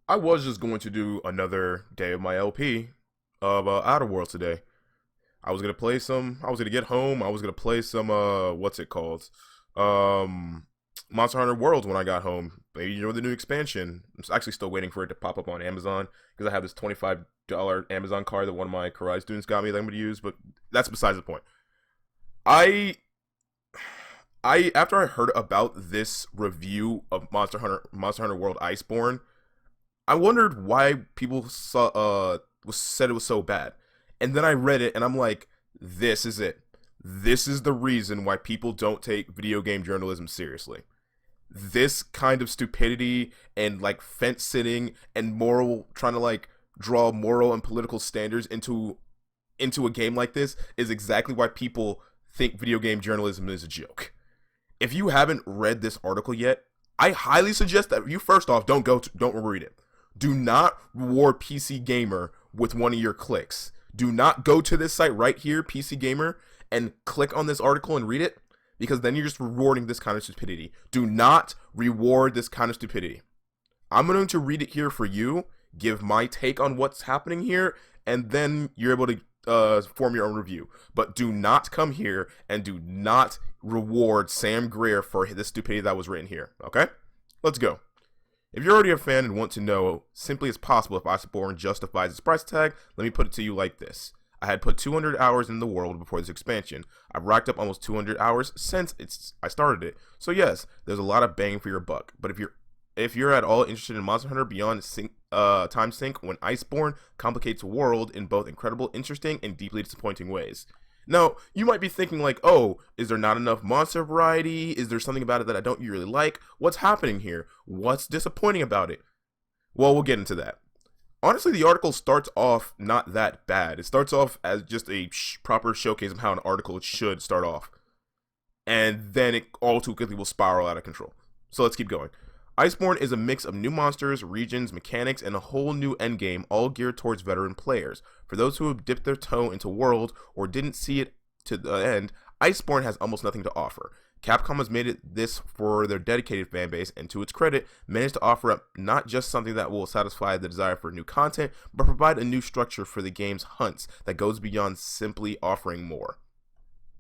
I was just going to do another day of my LP of Outer Worlds today. I was gonna play some. I was gonna get home. I was gonna play some. What's it called? Um, Monster Hunter World when I got home. Maybe the new expansion. I'm actually still waiting for it to pop up on Amazon because I have this $25 Amazon card that one of my karate students got me that I'm gonna use. But that's besides the point. I after I heard about this review of Monster Hunter World Iceborne, I wondered why people said it was so bad. And then I read it and I'm like, this is it. This is the reason why people don't take video game journalism seriously. This kind of stupidity and like fence sitting and moral trying to like draw moral and political standards into a game like this is exactly why people think video game journalism is a joke. If you haven't read this article yet, I highly suggest that you first off don't read it. Do not reward PC Gamer with one of your clicks. Do not go to this site right here, PC Gamer, and click on this article and read it, because then you're just rewarding this kind of stupidity. Do not reward this kind of stupidity. I'm going to read it here for you, give my take on what's happening here, and then you're able to form your own review. But do not come here and do not reward Sam Greer for the stupidity that was written here, okay? Let's go. If you're already a fan and want to know simply as possible if Iceborne justifies its price tag, let me put it to you like this. I had put 200 hours in the world before this expansion. I've racked up almost 200 hours since I started it. So yes, there's a lot of bang for your buck. But if you're at all interested in Monster Hunter Beyond Time Sync, when Iceborne complicates the world in both incredible, interesting, and deeply disappointing ways. Now, you might be thinking like, oh, is there not enough monster variety? Is there something about it that I don't really like? What's happening here? What's disappointing about it? Well, we'll get into that. Honestly, the article starts off not that bad. It starts off as just a proper showcase of how an article should start off. And then it all too quickly will spiral out of control. So let's keep going. Iceborne is a mix of new monsters, regions, mechanics, and a whole new endgame, all geared towards veteran players. For those who have dipped their toe into World or didn't see it to the end, Iceborne has almost nothing to offer. Capcom has made it this for their dedicated fanbase, and to its credit, managed to offer up not just something that will satisfy the desire for new content, but provide a new structure for the game's hunts that goes beyond simply offering more.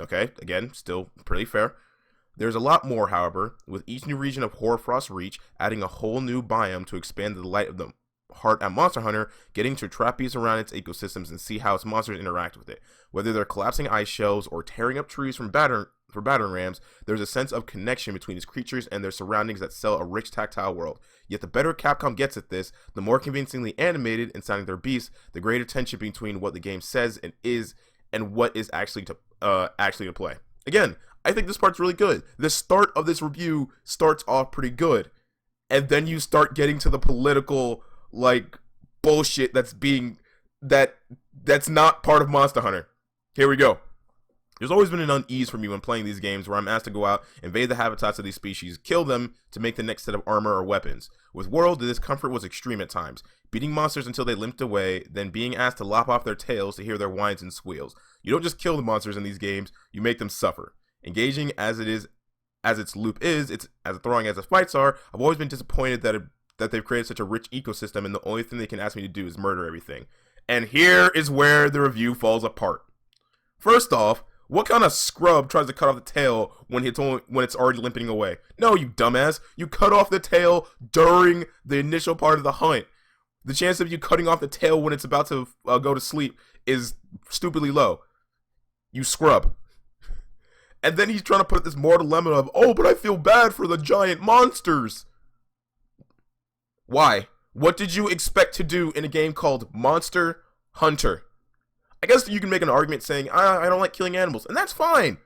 Okay, again, still pretty fair. There's a lot more, however, with each new region of Hoarfrost Reach adding a whole new biome to expand the delight of the heart at Monster Hunter, getting to trapeze around its ecosystems and see how its monsters interact with it. Whether they're collapsing ice shelves or tearing up trees for battering rams, there's a sense of connection between these creatures and their surroundings that sell a rich tactile world. Yet the better Capcom gets at this, the more convincingly animated and sounding their beasts, the greater tension between what the game says and is and what is actually to play. Again, I think this part's really good. The start of this review starts off pretty good. And then you start getting to the political, like, bullshit that's not part of Monster Hunter. Here we go. There's always been an unease for me when playing these games where I'm asked to go out, invade the habitats of these species, kill them to make the next set of armor or weapons. With World, the discomfort was extreme at times. Beating monsters until they limped away, then being asked to lop off their tails to hear their whines and squeals. You don't just kill the monsters in these games, you make them suffer. Engaging as its loop is, it's as throwing as the fights are, I've always been disappointed that they've created such a rich ecosystem and the only thing they can ask me to do is murder everything. And here is where the review falls apart. First off, what kind of scrub tries to cut off the tail when it's already limping away? No, you dumbass. You cut off the tail during the initial part of the hunt. The chance of you cutting off the tail when it's about to go to sleep is stupidly low. You scrub. And then he's trying to put this moral dilemma of, oh, but I feel bad for the giant monsters. Why? What did you expect to do in a game called Monster Hunter? I guess you can make an argument saying, I don't like killing animals, and that's fine.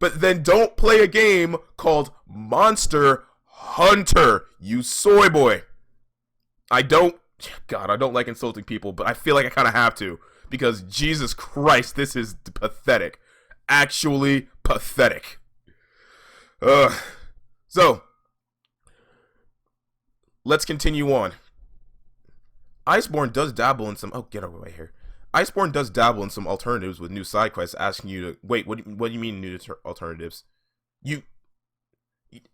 But then don't play a game called Monster Hunter, you soy boy. I don't like insulting people, but I feel like I kind of have to. Because Jesus Christ, this is pathetic. Actually pathetic. So, let's continue on. Iceborne does dabble in some... Oh, get over here. Iceborne does dabble in some alternatives with new side quests asking you to... Wait, what do you mean new alternatives?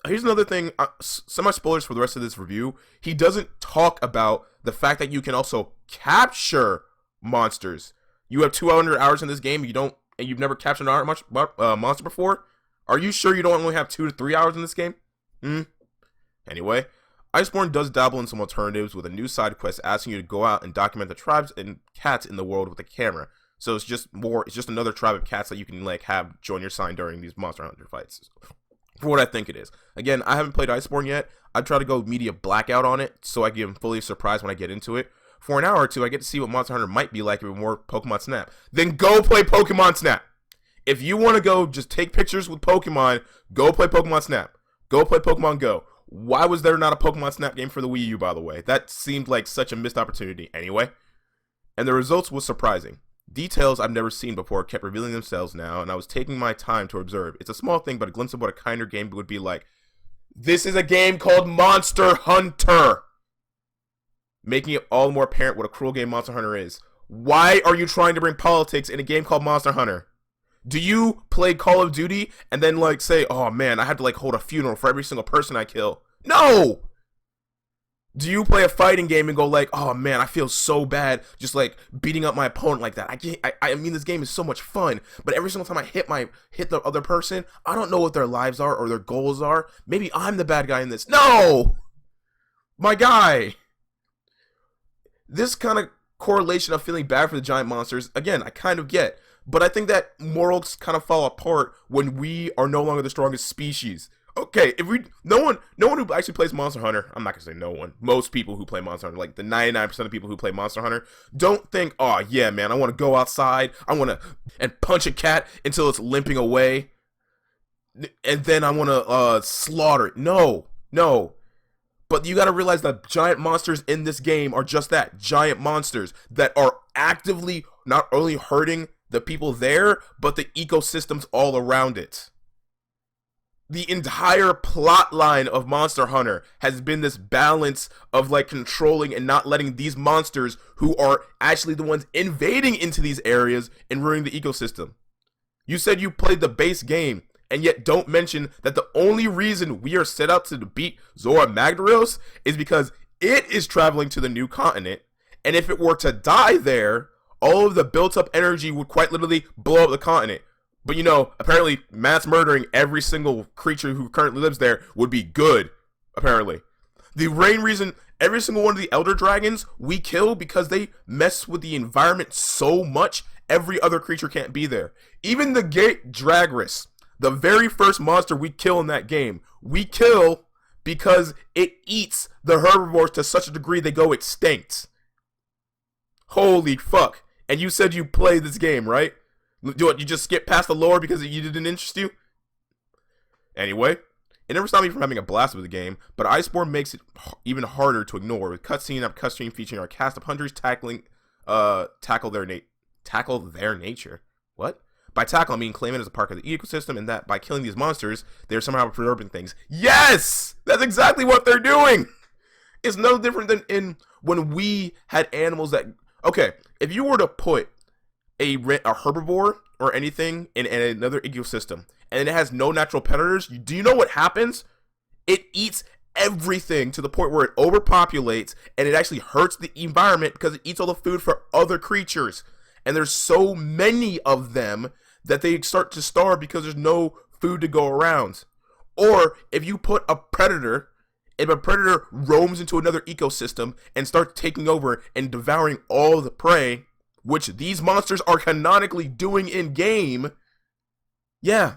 Here's another thing. Semi spoilers for the rest of this review. He doesn't talk about the fact that you can also capture monsters. You have 200 hours in this game. And you've never captured a monster before. Are you sure you don't only have 2 to 3 hours in this game? Anyway, Iceborne does dabble in some alternatives with a new side quest asking you to go out and document the tribes and cats in the world with a camera. So it's just another tribe of cats that you can like have join your sign during these Monster Hunter fights. For what I think it is. Again, I haven't played Iceborne yet. I try to go media blackout on it so I get fully surprised when I get into it. For an hour or two, I get to see what Monster Hunter might be like if it were more Pokemon Snap. Then go play Pokemon Snap. If you want to go just take pictures with Pokemon, go play Pokemon Snap. Go play Pokemon Go. Why was there not a Pokemon Snap game for the Wii U, by the way? That seemed like such a missed opportunity anyway. And the results was surprising. Details I've never seen before kept revealing themselves now, and I was taking my time to observe. It's a small thing, but a glimpse of what a kinder game would be like. This is a game called Monster Hunter! Making it all the more apparent what a cruel game Monster Hunter is. Why are you trying to bring politics in a game called Monster Hunter? Do you play Call of Duty and then like say, oh man, I had to like hold a funeral for every single person I kill? No! Do you play a fighting game and go like, oh man, I feel so bad just like beating up my opponent like that? I mean, this game is so much fun, but every single time I hit the other person, I don't know what their lives are or their goals are. Maybe I'm the bad guy in this. No! My guy! This kind of correlation of feeling bad for the giant monsters, again, I kind of get. But I think that morals kind of fall apart when we are no longer the strongest species. Okay, no one who actually plays Monster Hunter, I'm not gonna say no one, most people who play Monster Hunter, like the 99% of people who play Monster Hunter, don't think, oh yeah man, I want to go outside, and punch a cat until it's limping away, and then I want to slaughter it. No. But you gotta realize that giant monsters in this game are just that, giant monsters that are actively not only hurting the people there, but the ecosystems all around it. The entire plot line of Monster Hunter has been this balance of like controlling and not letting these monsters who are actually the ones invading into these areas and ruining the ecosystem. You said you played the base game and yet don't mention that the only reason we are set out to beat Zora Magdaros is because it is traveling to the new continent, and if it were to die there, all of the built up energy would quite literally blow up the continent. But you know, apparently mass murdering every single creature who currently lives there would be good, apparently. The main reason every single one of the Elder Dragons we kill because they mess with the environment so much, every other creature can't be there. Even the Gate Dragris, the very first monster we kill in that game, we kill because it eats the herbivores to such a degree they go extinct. Holy fuck. And you said you played this game, right? You just skip past the lore because it didn't interest you? Anyway, it never stopped me from having a blast with the game, but Iceborne makes it even harder to ignore, with cutscene after cutscene featuring our cast of hunters tackle their nature. What? By tackle, I mean claim it as a part of the ecosystem, and that by killing these monsters, they're somehow preserving things. Yes! That's exactly what they're doing! It's no different than in when we had animals that... Okay, if you were to put a herbivore or anything in another ecosystem, and it has no natural predators, do you know what happens? It eats everything to the point where it overpopulates, and it actually hurts the environment because it eats all the food for other creatures. And there's so many of them that they start to starve because there's no food to go around. Or if you put a predator, if a predator roams into another ecosystem and starts taking over and devouring all the prey, which these monsters are canonically doing in game, yeah,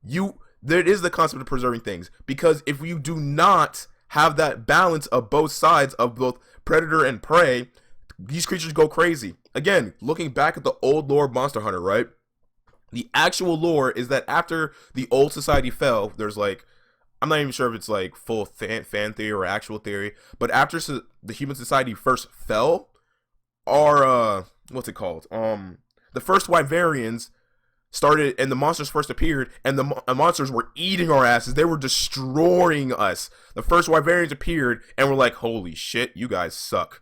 there is the concept of preserving things. Because if you do not have that balance of both sides of both predator and prey, these creatures go crazy. Again, looking back at the old lore of Monster Hunter, right? The actual lore is that after the old society fell, there's like, I'm not even sure if it's like full fan theory or actual theory, but after the human society first fell, our what's it called? The first Wyverians started, and the monsters first appeared, and the monsters were eating our asses. They were destroying us. The first Wyverians appeared, and we're like, holy shit, you guys suck.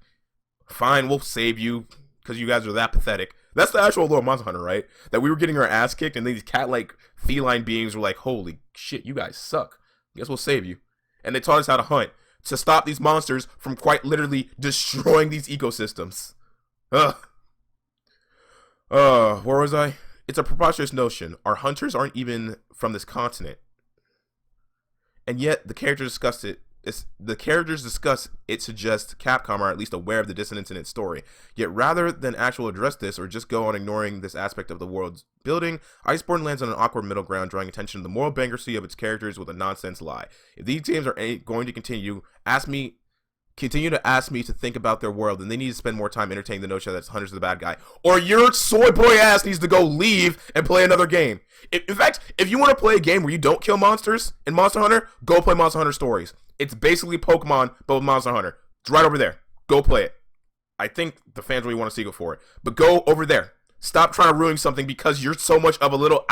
Fine, we'll save you because you guys are that pathetic. That's the actual lore of Monster Hunter, right? That we were getting our ass kicked, and these cat-like feline beings were like, holy shit, you guys suck. Guess we'll save you. And they taught us how to hunt to stop these monsters from quite literally destroying these ecosystems. Ugh. Where was I? It's a preposterous notion. Our hunters aren't even from this continent. And yet, the characters discuss it suggests Capcom are at least aware of the dissonance in its story. Yet rather than actually address this or just go on ignoring this aspect of the world's building, Iceborne lands on an awkward middle ground, drawing attention to the moral bankruptcy of its characters with a nonsense lie. If these games are going to continue to ask me to think about their world, then they need to spend more time entertaining the notion that Hunter's the bad guy. Or your soy boy ass needs to go leave and play another game. In fact, if you want to play a game where you don't kill monsters in Monster Hunter, go play Monster Hunter Stories. It's basically Pokemon, but with Monster Hunter. It's right over there. Go play it. I think the fans really want a sequel for it. But go over there. Stop trying to ruin something because you're so much of a little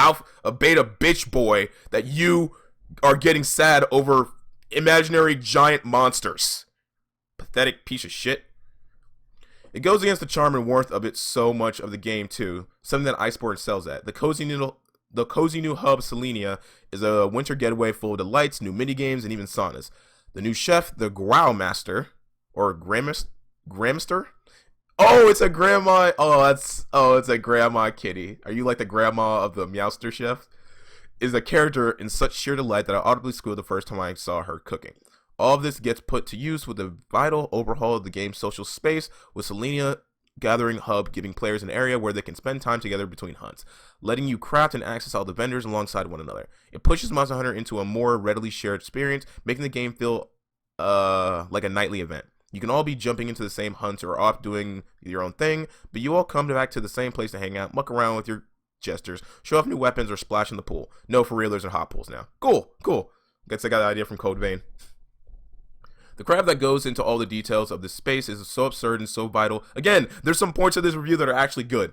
a beta bitch boy that you are getting sad over imaginary giant monsters. Pathetic piece of shit. It goes against the charm and warmth of it so much of the game too, something that Iceborne sells at. The cozy new hub Selenia is a winter getaway full of delights, new minigames, and even saunas. The new chef, the Growl Master, or Grandmaster? Oh, it's a grandma. It's a grandma kitty. Are you like the grandma of the Meowster chef? Is a character in such sheer delight that I audibly squealed the first time I saw her cooking. All of this gets put to use with the vital overhaul of the game's social space, with Selenia Gathering Hub giving players an area where they can spend time together between hunts, letting you craft and access all the vendors alongside one another. It pushes Monster Hunter into a more readily shared experience, making the game feel like a nightly event. You can all be jumping into the same hunts or off doing your own thing, but you all come back to the same place to hang out, muck around with your jesters, show off new weapons, or splash in the pool. No, for real, there's a hot pools now. Cool. Guess I got the idea from Code Vein. The craft that goes into all the details of this space is so absurd and so vital. Again, there's some points of this review that are actually good.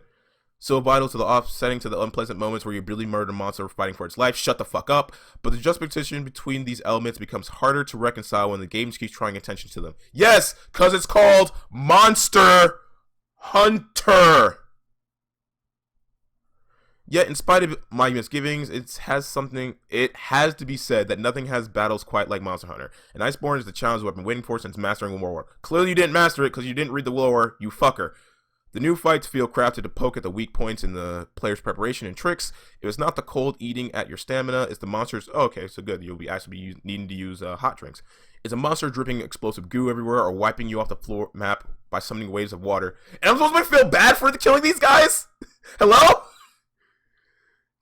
So vital to the offsetting to the unpleasant moments where you really murder a monster fighting for its life. Shut the fuck up. But the juxtaposition between these elements becomes harder to reconcile when the game keeps drawing attention to them. Yes, because it's called Monster Hunter. Yet, in spite of my misgivings, it has to be said that nothing has battles quite like Monster Hunter. And Iceborne is the challenge I've been waiting for since mastering War. Clearly you didn't master it because you didn't read the lore, you fucker. The new fights feel crafted to poke at the weak points in the player's preparation and tricks. If it's not the cold eating at your stamina, it's the monsters. Oh, okay, so good. You'll be actually needing to use hot drinks. It's a monster dripping explosive goo everywhere or wiping you off the floor map by summoning waves of water. And I'm supposed to feel bad for killing these guys? Hello?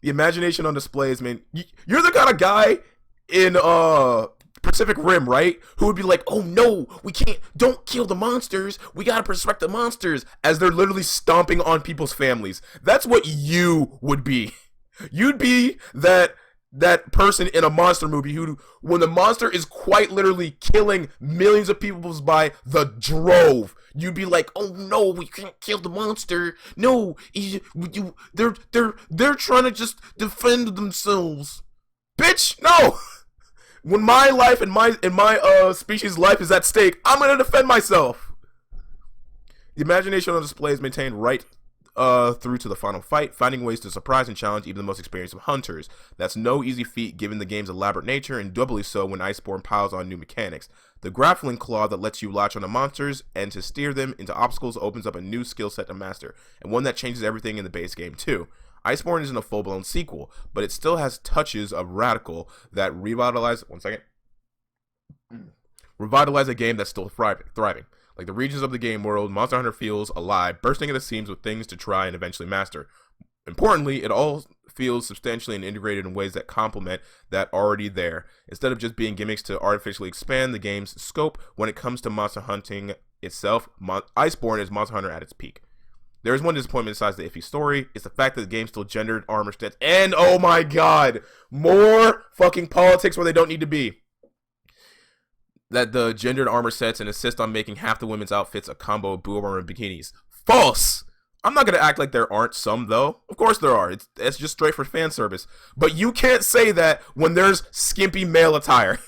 The imagination on display is, man, you're the kind of guy in Pacific Rim, right? Who would be like, oh no, don't kill the monsters. We gotta protect the monsters as they're literally stomping on people's families. That's what you would be. You'd be that person in a monster movie who, when the monster is quite literally killing millions of people by the drove, you'd be like, oh no, we can't kill the monster. No, they're trying to just defend themselves. Bitch, no. When my life and my species' life is at stake, I'm gonna defend myself. The imagination on display is maintained right through to the final fight, finding ways to surprise and challenge even the most experienced of hunters. That's no easy feat given the game's elaborate nature, and doubly so when Iceborne piles on new mechanics. The grappling claw that lets you latch onto monsters and to steer them into obstacles opens up a new skill set to master, and one that changes everything in the base game too. Iceborne isn't a full-blown sequel, but it still has touches of radical that revitalize a game that's still thriving. Like the regions of the game world, Monster Hunter feels alive, bursting at the seams with things to try and eventually master. Importantly, it all feels substantially and integrated in ways that complement that already there, instead of just being gimmicks to artificially expand the game's scope. When it comes to monster hunting itself, Iceborne is Monster Hunter at its peak. There is one disappointment besides the iffy story. It's the fact that the game still gendered armor stats, and oh my god, more fucking politics where they don't need to be. That the gendered armor sets and insist on making half the women's outfits a combo of boob armor and bikinis. False! I'm not gonna act like there aren't some though. Of course there are. It's just straight for fan service. But you can't say that when there's skimpy male attire.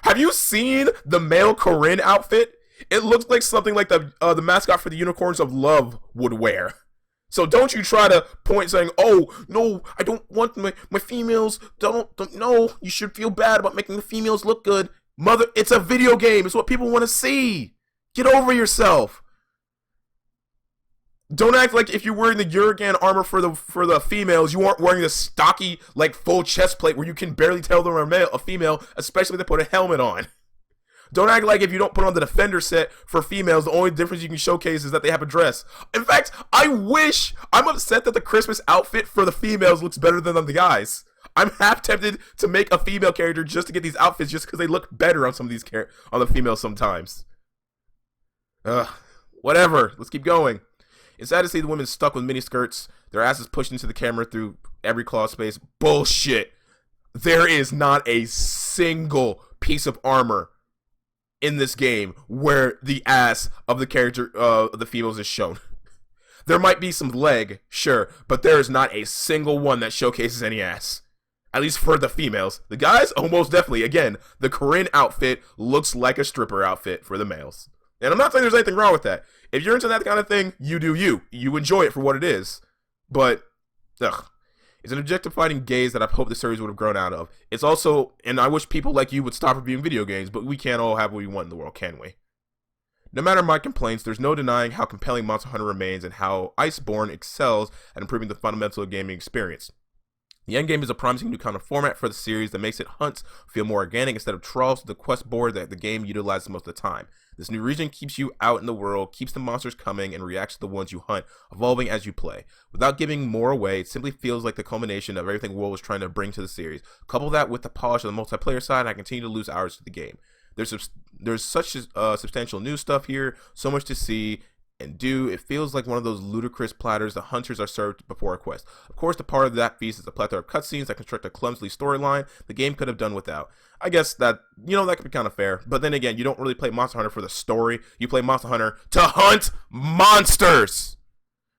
Have you seen the male Corinne outfit? It looks like something like the mascot for the Unicorns of Love would wear. So don't you try to point saying, oh, no, I don't want my females, don't, no, you should feel bad about making the females look good. Mother, it's a video game. It's what people want to see. Get over yourself. Don't act like if you're wearing the Uragan armor for the females, you aren't wearing the stocky, like, full chest plate where you can barely tell they're a female, especially if they put a helmet on. Don't act like if you don't put on the Defender set for females, the only difference you can showcase is that they have a dress. In fact, I'm upset that the Christmas outfit for the females looks better than the guys. I'm half tempted to make a female character just to get these outfits just because they look better on some of these on the females sometimes. Whatever. Let's keep going. It's sad to see the women stuck with mini skirts, their asses pushed into the camera through every claw space. Bullshit. There is not a single piece of armor in this game where the ass of the character of the females is shown. There might be some leg, sure, but there is not a single one that showcases any ass. At least for the females. The guys, almost definitely. Again, the Corinne outfit looks like a stripper outfit for the males. And I'm not saying there's anything wrong with that. If you're into that kind of thing, you do you. You enjoy it for what it is. But, it's an objectifying gaze that I hope the series would have grown out of. It's also, and I wish people like you would stop reviewing video games, but we can't all have what we want in the world, can we? No matter my complaints, there's no denying how compelling Monster Hunter remains and how Iceborne excels at improving the fundamental gaming experience. The endgame is a promising new kind of format for the series that makes hunts feel more organic instead of trawls to the quest board that the game utilizes most of the time. This new region keeps you out in the world, keeps the monsters coming, and reacts to the ones you hunt, evolving as you play. Without giving more away, it simply feels like the culmination of everything WoW was trying to bring to the series. Couple that with the polish of the multiplayer side, and I continue to lose hours to the game. There's such substantial new stuff here, so much to see and do. It feels like one of those ludicrous platters the hunters are served before a quest. Of course, the part of that feast is a plethora of cutscenes that construct a clumsily storyline the game could have done without. I guess that, that could be kind of fair, but then again, you don't really play Monster Hunter for the story. You play Monster Hunter to hunt monsters!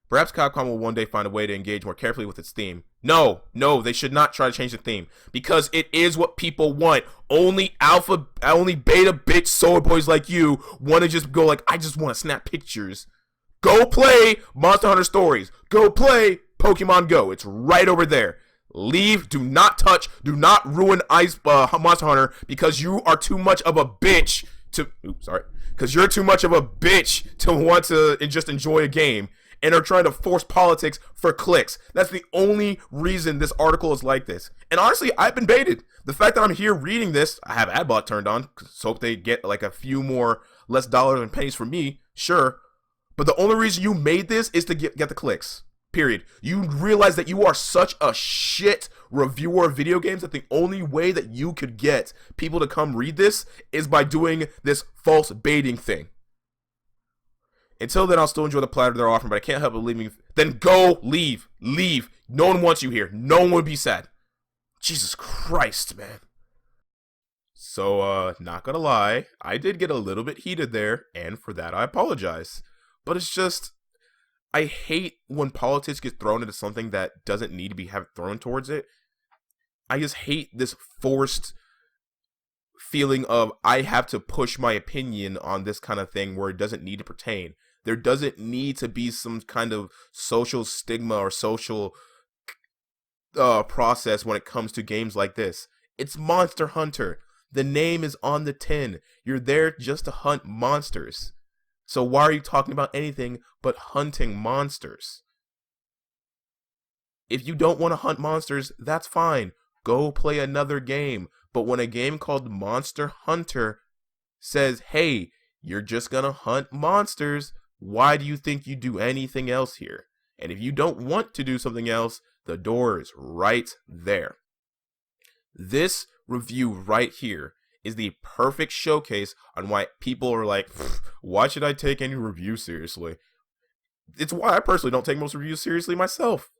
Perhaps Capcom will one day find a way to engage more carefully with its theme. No, they should not try to change the theme, because it is what people want. Only beta bitch soy boys like you want to just go like, I just want to snap pictures. Go play Monster Hunter Stories. Go play Pokemon Go. It's right over there. Leave, do not touch, do not ruin Monster Hunter because you are too much of a bitch because you're too much of a bitch to want to just enjoy a game and are trying to force politics for clicks. That's the only reason this article is like this. And honestly, I've been baited. The fact that I'm here reading this, I have Adbot turned on, so hope they get like a few more less dollars and pennies from me, sure. But the only reason you made this is to get the clicks. Period. You realize that you are such a shit reviewer of video games that the only way that you could get people to come read this is by doing this false baiting thing. Until then, I'll still enjoy the platter they're offering, but I can't help but leaving. Then go, leave. No one wants you here. No one would be sad. Jesus Christ, man. So, not gonna lie, I did get a little bit heated there, and for that I apologize. But it's just, I hate when politics gets thrown into something that doesn't need to be thrown towards it. I just hate this forced feeling of I have to push my opinion on this kind of thing where it doesn't need to pertain. There doesn't need to be some kind of social stigma or social process when it comes to games like this. It's Monster Hunter. The name is on the tin. You're there just to hunt monsters. So why are you talking about anything but hunting monsters? If you don't want to hunt monsters, that's fine. Go play another game. But when a game called Monster Hunter says, hey, you're just gonna hunt monsters, why do you think you do anything else here? And if you don't want to do something else, the door is right there. This review right here is the perfect showcase on why people are like, why should I take any review seriously? It's why I personally don't take most reviews seriously myself.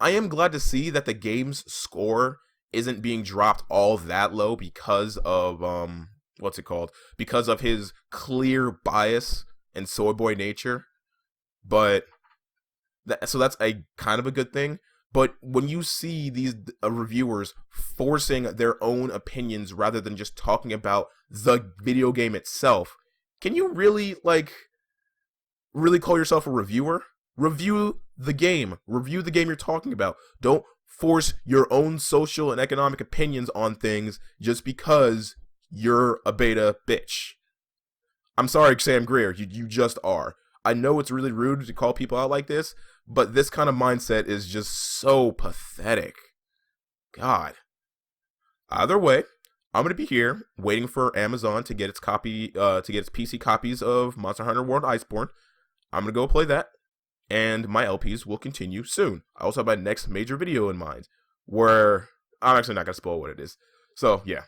I am glad to see that the game's score isn't being dropped all that low because of, because of his clear bias and soy boy nature. But, so that's a kind of a good thing. But when you see these reviewers forcing their own opinions rather than just talking about the video game itself, can you really call yourself a reviewer? Review the game. Review the game you're talking about. Don't force your own social and economic opinions on things just because you're a beta bitch. I'm sorry, Sam Greer, you just are. I know it's really rude to call people out like this, but this kind of mindset is just so pathetic. God. Either way, I'm gonna be here waiting for Amazon to get its PC copies of Monster Hunter World Iceborne. I'm gonna go play that, and my LPs will continue soon. I also have my next major video in mind, where I'm actually not gonna spoil what it is. So yeah,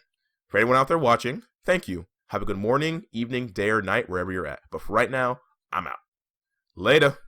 for anyone out there watching, thank you. Have a good morning, evening, day, or night, wherever you're at. But for right now, I'm out. Later.